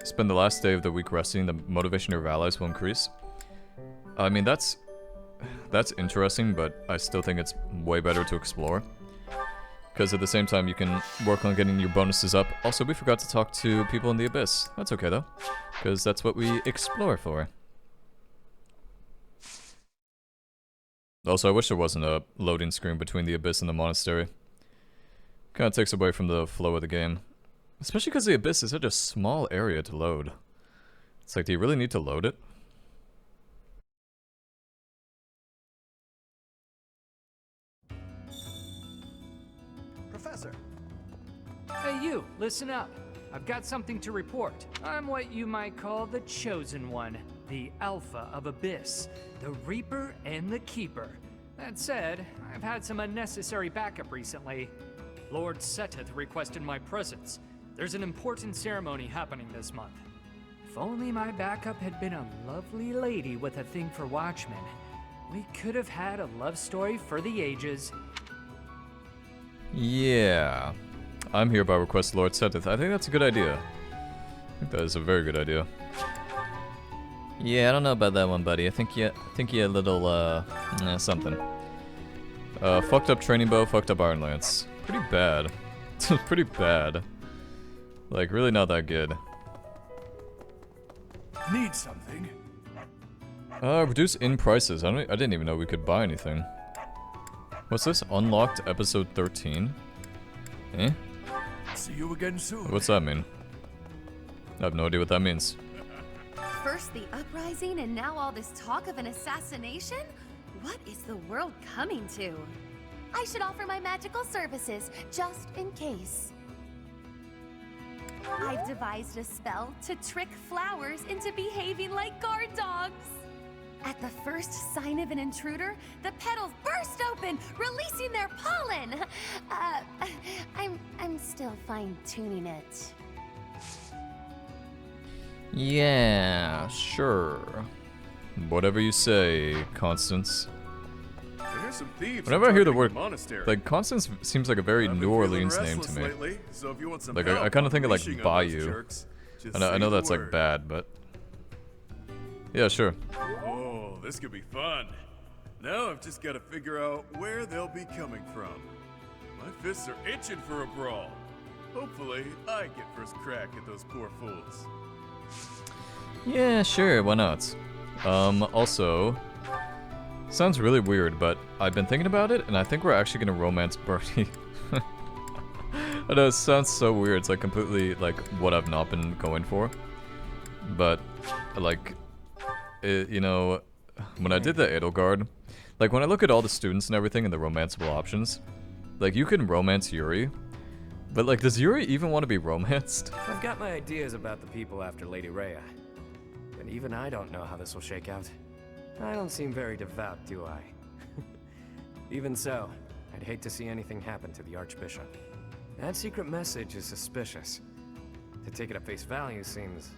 spend the last day of the week resting, the motivation of your allies will increase. I mean, that's interesting, but I still think it's way better to explore. Because at the same time, you can work on getting your bonuses up. Also, we forgot to talk to people in the Abyss. That's okay, though. Because that's what we explore for. Also, I wish there wasn't a loading screen between the Abyss and the Monastery. Kind of takes away from the flow of the game. Especially because the Abyss is such a small area to load. It's like, do you really need to load it? Professor! Hey you, listen up. I've got something to report. I'm what you might call the Chosen One. The Alpha of Abyss. The Reaper and the Keeper. That said, I've had some unnecessary backup recently. Lord sixteenth requested my presence. There's an important ceremony happening this month. If only my backup had been a lovely lady with a thing for watchmen, we could have had a love story for the ages. Yeah. I'm here by request, Lord sixteenth. I think that's a good idea. I think that is a very good idea. Yeah, I don't know about that one, buddy. I think you a little, something. Fucked up training bow, fucked up iron lance. Pretty bad. Pretty bad. Like, really not that good. Need something? Reduce in prices. I didn't even know we could buy anything. What's this? Unlocked episode 13? Eh? See you again soon. What's that mean? I have no idea what that means. First the uprising and now all this talk of an assassination? What is the world coming to? I should offer my magical services, just in case. I've devised a spell to trick flowers into behaving like guard dogs. At the first sign of an intruder, the petals burst open, releasing their pollen. I'm still fine-tuning it. Yeah, sure. Whatever you say, Constance. There's some thieves Whenever I hear the word, monastery. like, Constance seems like a very New Orleans name to me. Lately, so if you want some Like, help I kind of think of, like, unleashing on those Bayou. jerks, just I know say that's, the like, word. bad, but... Yeah, sure. Oh, this could be fun. Now I've just got to figure out where they'll be coming from. My fists are itching for a brawl. Hopefully, I get first crack at those poor fools. Yeah, sure, why not? Also... Sounds really weird, but I've been thinking about it, and I think we're actually gonna romance Bertie. I know, it sounds so weird, it's like completely, like, what I've not been going for. But, like, you know, when I did the Edelgard, like, when I look at all the students and everything and the romanceable options, like, you can romance Yuri, but, like, does Yuri even want to be romanced? I've got my ideas about the people after Lady Rhea, but even I don't know how this will shake out. I don't seem very devout, do I? Even so, I'd hate to see anything happen to the Archbishop. That secret message is suspicious. To take it at face value seems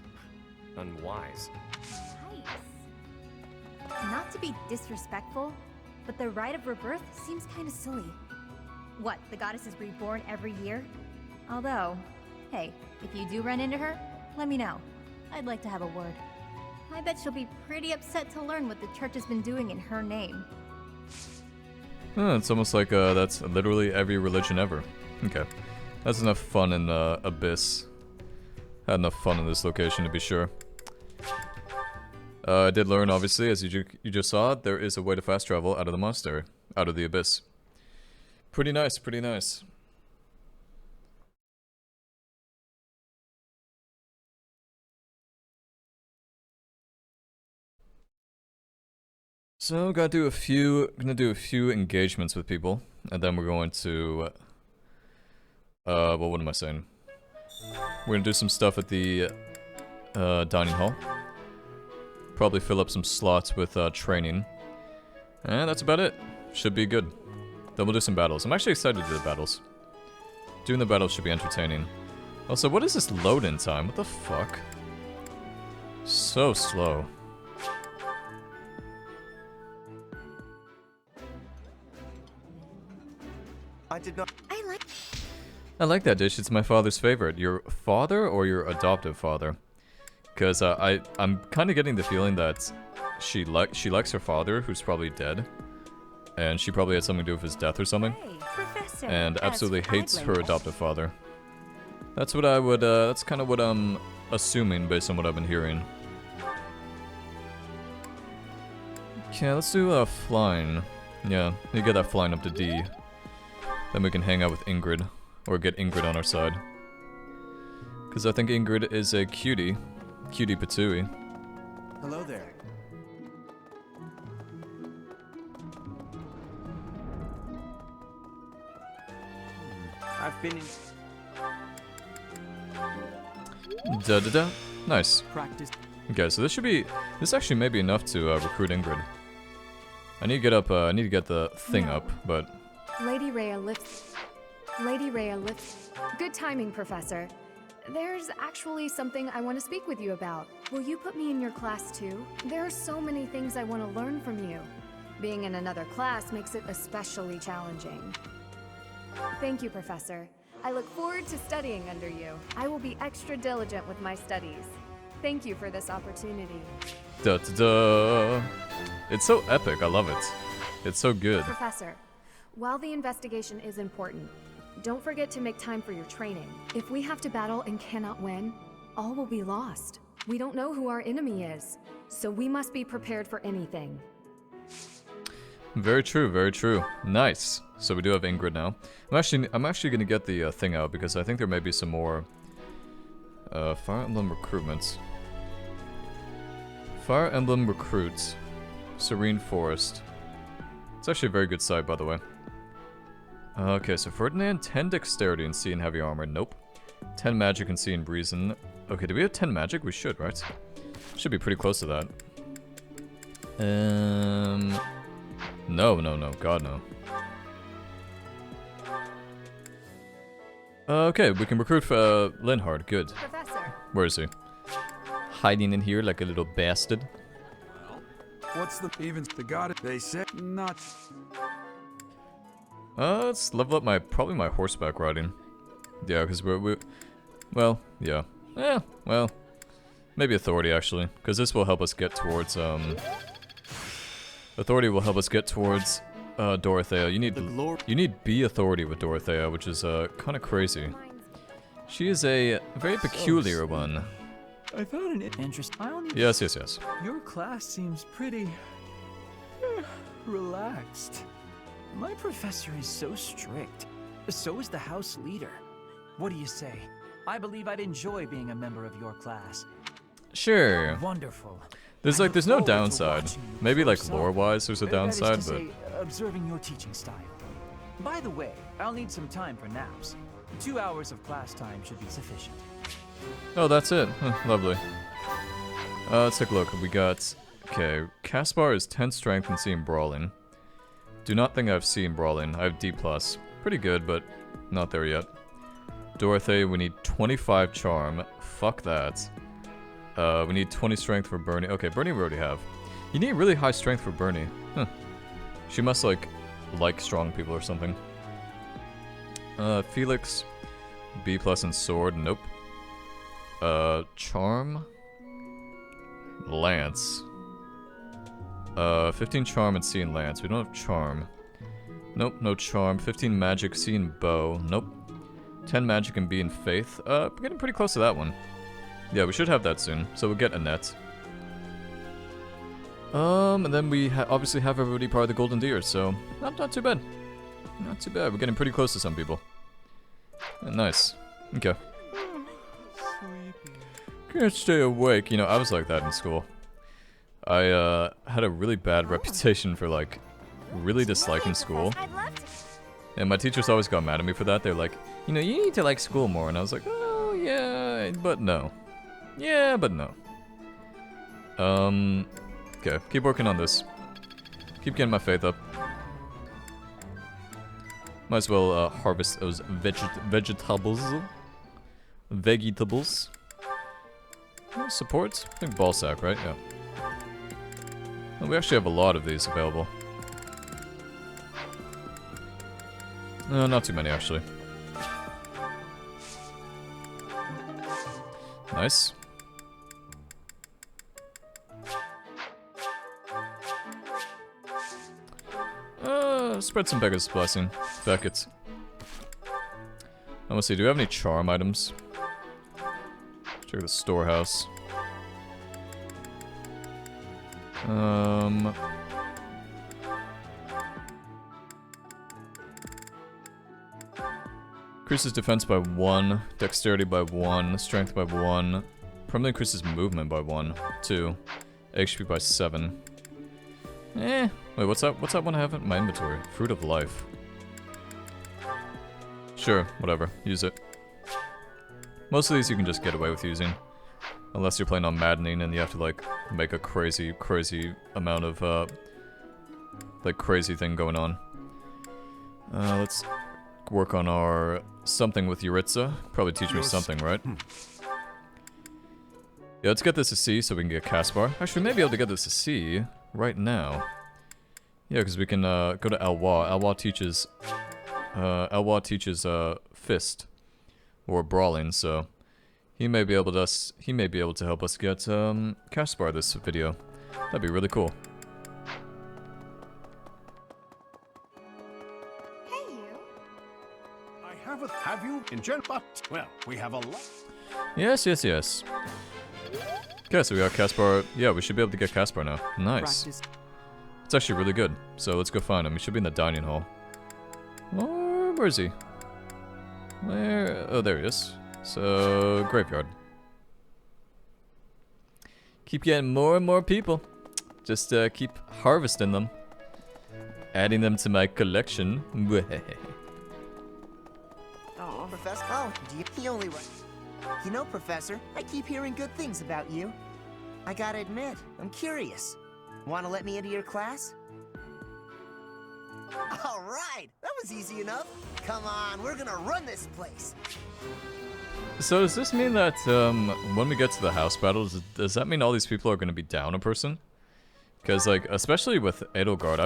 unwise. Not to be disrespectful, but the rite of rebirth seems kind of silly. What, the goddess is reborn every year? Although, hey, if you do run into her, let me know. I'd like to have a word. I bet she'll be pretty upset to learn what the church has been doing in her name. It's almost like that's literally every religion ever. Okay. That's enough fun in Abyss. Had enough fun in this location to be sure. I did learn, obviously, as you just saw, there is a way to fast travel out of the monastery. Out of the Abyss. Pretty nice, pretty nice. So, gonna do a few engagements with people, and then we're going to, well, what am I saying? We're gonna do some stuff at the dining hall. Probably fill up some slots with training. And that's about it. Should be good. Then we'll do some battles. I'm actually excited to do the battles. Doing the battles should be entertaining. Also, what is this load-in time? What the fuck? So slow. I did not. I like that dish. It's my father's favorite. Your father or your adoptive father? Because I'm kind of getting the feeling that she likes her father, who's probably dead, and she probably had something to do with his death or something, and absolutely hates her adoptive father. That's what I would. That's kind of what I'm assuming based on what I've been hearing. Okay, let's do flying. Yeah, you get that flying up to D. Then we can hang out with Ingrid. Or get Ingrid on our side. Because I think Ingrid is a cutie. Cutie patooey. Hello there. I've been in... Da-da-da. Nice. Practice. Okay, so this should be... This actually may be enough to recruit Ingrid. I need to get up, I need to get the thing up, but... Lady Rhea lifts... Good timing, Professor. There's actually something I want to speak with you about. Will you put me in your class too? There are so many things I want to learn from you. Being in another class makes it especially challenging. Thank you, Professor. I look forward to studying under you. I will be extra diligent with my studies. Thank you for this opportunity. Da-da-da. It's so epic, I love it. It's so good. Professor, while the investigation is important, don't forget to make time for your training. If we have to battle and cannot win, all will be lost. We don't know who our enemy is, so we must be prepared for anything. Very true, very true. Nice. So we do have Ingrid now. I'm actually gonna get the thing out because I think there may be some more Fire Emblem recruitments. Fire Emblem recruits. Serene Forest. It's actually a very good site, by the way. Okay, so Ferdinand, 10 dexterity and C and heavy armor. Nope. 10 magic and C and reason. Okay, do we have 10 magic? We should, right? Should be pretty close to that. No. God, no. Okay, we can recruit Linhard. Good. Professor. Where is he? Hiding in here like a little bastard. What's the even the god? They said not. Let's level up probably my horseback riding. Yeah, because well, yeah. Well, maybe authority actually, because this will help us get towards authority will help us get towards Dorothea. You need B authority with Dorothea, which is kind of crazy. She is a very peculiar one. I found an interest. Yes. Your class seems pretty relaxed. My professor is so strict. So is the house leader. What do you say? I believe I'd enjoy being a member of your class. Sure. Wonderful. There's no downside. Maybe like lore-wise there's a downside, that is to but... say, observing your teaching style. By the way, I'll need some time for naps. 2 hours of class time should be sufficient. Oh, that's it. Huh, lovely. Let's take a look. We got... Okay, Caspar is 10 strength and C in brawling. Do not think I have C in brawling. I have D+. Pretty good, but not there yet. Dorothea, we need 25 charm. Fuck that. We need 20 strength for Bernie. Okay, Bernie we already have. You need really high strength for Bernie. Huh. She must like strong people or something. Felix, B+ in sword. Nope. Charm. Lance. 15 charm and C in lance. We don't have charm. Nope, no charm. 15 magic, C in bow. Nope. 10 magic and B in faith. We're getting pretty close to that one. Yeah, we should have that soon. So we'll get Annette. And then we obviously have everybody part of the Golden Deer, so not too bad. Not too bad. We're getting pretty close to some people. Nice. Okay. Can't stay awake. You know, I was like that in school. I had a really bad reputation for like really disliking school. And my teachers always got mad at me for that. They're like, you know, you need to like school more. And I was like, oh yeah, Yeah, but no. Yeah, but no. Okay, keep working on this. Keep getting my faith up. Might as well harvest those vegetables. Vegetables. Support? I think ball sack, right? Yeah. Well, we actually have a lot of these available. No, not too many actually. Nice. Spread some Beggar's Blessing. Feck it. Let's see, do we have any charm items? Check the storehouse. Increases defense by 1, dexterity by 1, strength by 1, permanently increases movement by 1, 2, HP by 7. Wait, what's that? What's that one I have in my inventory? Fruit of Life. Sure, whatever. Use it. Most of these you can just get away with using. Unless you're playing on Maddening and you have to, like, make a crazy amount of, like, crazy thing going on. Let's work on our something with Yuritsa. Probably teach me something, right? Yeah, let's get this a C so we can get Caspar. Actually, we may be able to get this a C right now. Yeah, because we can go to Elwa. Elwa teaches Fist or Brawling, so he may be able to help us get Caspar this video. That'd be really cool. Hey, you. Have you in gen? But well, we have a lot. Yes. Okay, so we got Caspar. Yeah, we should be able to get Caspar now. Nice. Practice. It's actually really good. So let's go find him. He should be in the dining hall. Or where is he? Where? Oh, there he is. So, graveyard. Keep getting more and more people. Just keep harvesting them. Adding them to my collection. Oh, Professor. Oh, he only right. You know, Professor, I keep hearing good things about you. I gotta admit, I'm curious. Want to let me into your class? All right, that was easy enough. Come on, we're gonna run this place. So does this mean that when we get to the house battles, does that mean all these people are going to be down a person? Because, like, especially with Edelgard,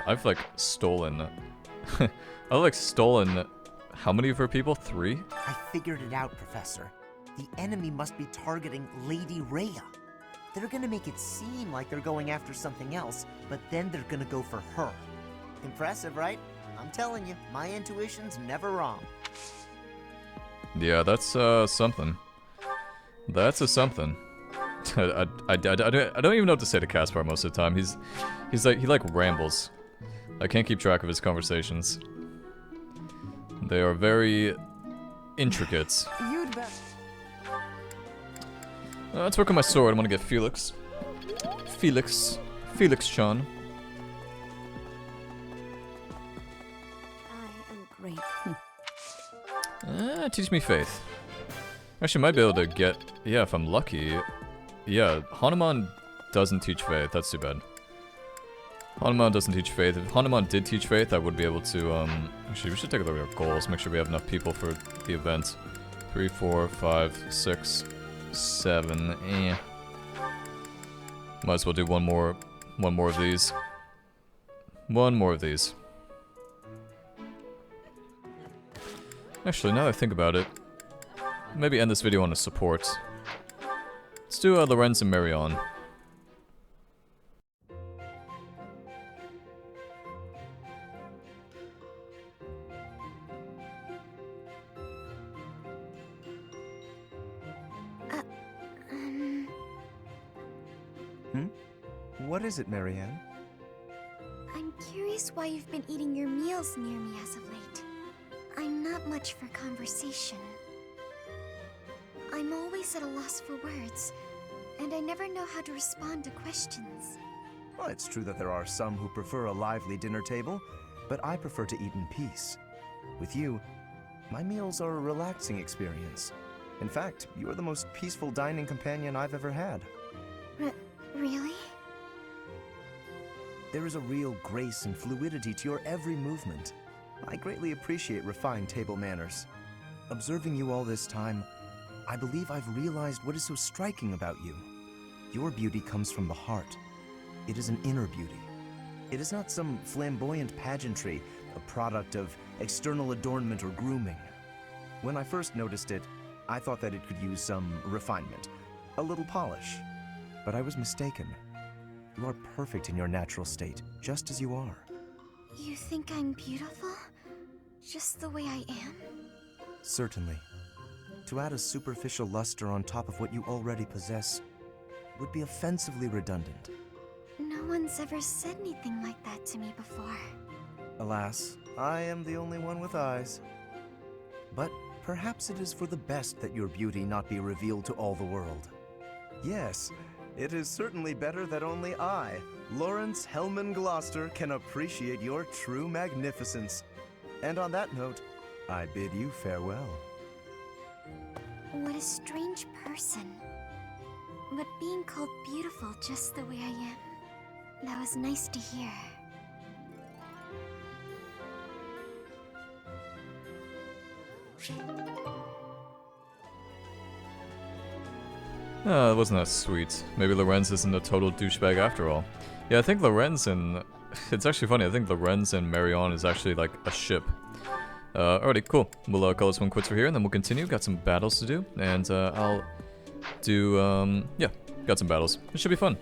I've like stolen how many of her people? 3? I figured it out, Professor. The enemy must be targeting Lady Rhea. They're gonna make it seem like they're going after something else, but then they're gonna go for her. Impressive, right? I'm telling you, my intuition's never wrong. Yeah, that's something. That's a something. I don't even know what to say to Caspar most of the time. He like rambles. I can't keep track of his conversations. They are very intricate. You'd bet. Let's work on my sword. I want to get Felix. Felix-chan. I am great. Teach me faith. Actually, might be able to get... Yeah, if I'm lucky. Yeah, Hanuman doesn't teach faith. That's too bad. Hanuman doesn't teach faith. If Hanuman did teach faith, I would be able to, Actually, we should take a look at our goals. Make sure we have enough people for the event. 3, 4, 5, 6, 7. Might as well do one more of these. One more of these. Actually, now that I think about it, maybe end this video on a support. Let's do Lorenz and Marianne. What is it, Marianne? I'm curious why you've been eating your meals near me as of late. I'm not much for conversation. I'm always at a loss for words, and I never know how to respond to questions. Well, it's true that there are some who prefer a lively dinner table, but I prefer to eat in peace. With you, my meals are a relaxing experience, In fact, you are the most peaceful dining companion I've ever had. Really? There is a real grace and fluidity to your every movement. I greatly appreciate refined table manners. Observing you all this time, I believe I've realized what is so striking about you. Your beauty comes from the heart. It is an inner beauty. It is not some flamboyant pageantry, a product of external adornment or grooming. When I first noticed it, I thought that it could use some refinement, a little polish. But I was mistaken. You are perfect in your natural state, just as you are. You think I'm beautiful? Just the way I am? Certainly. To add a superficial luster on top of what you already possess would be offensively redundant. No one's ever said anything like that to me before. Alas, I am the only one with eyes. But perhaps it is for the best that your beauty not be revealed to all the world. Yes, it is certainly better that only I, Lawrence Hellman Gloucester, can appreciate your true magnificence. And on that note, I bid you farewell. What a strange person. But being called beautiful just the way I am, that was nice to hear. Ah, that wasn't that sweet. Maybe Lorenz isn't a total douchebag after all. Yeah, I think Lorenz and... It's actually funny, I think Lorenz and Marianne is actually like a ship. Alrighty, cool. We'll call this one quits for here, and then we'll continue. Got some battles to do, and I'll do, yeah, got some battles. It should be fun.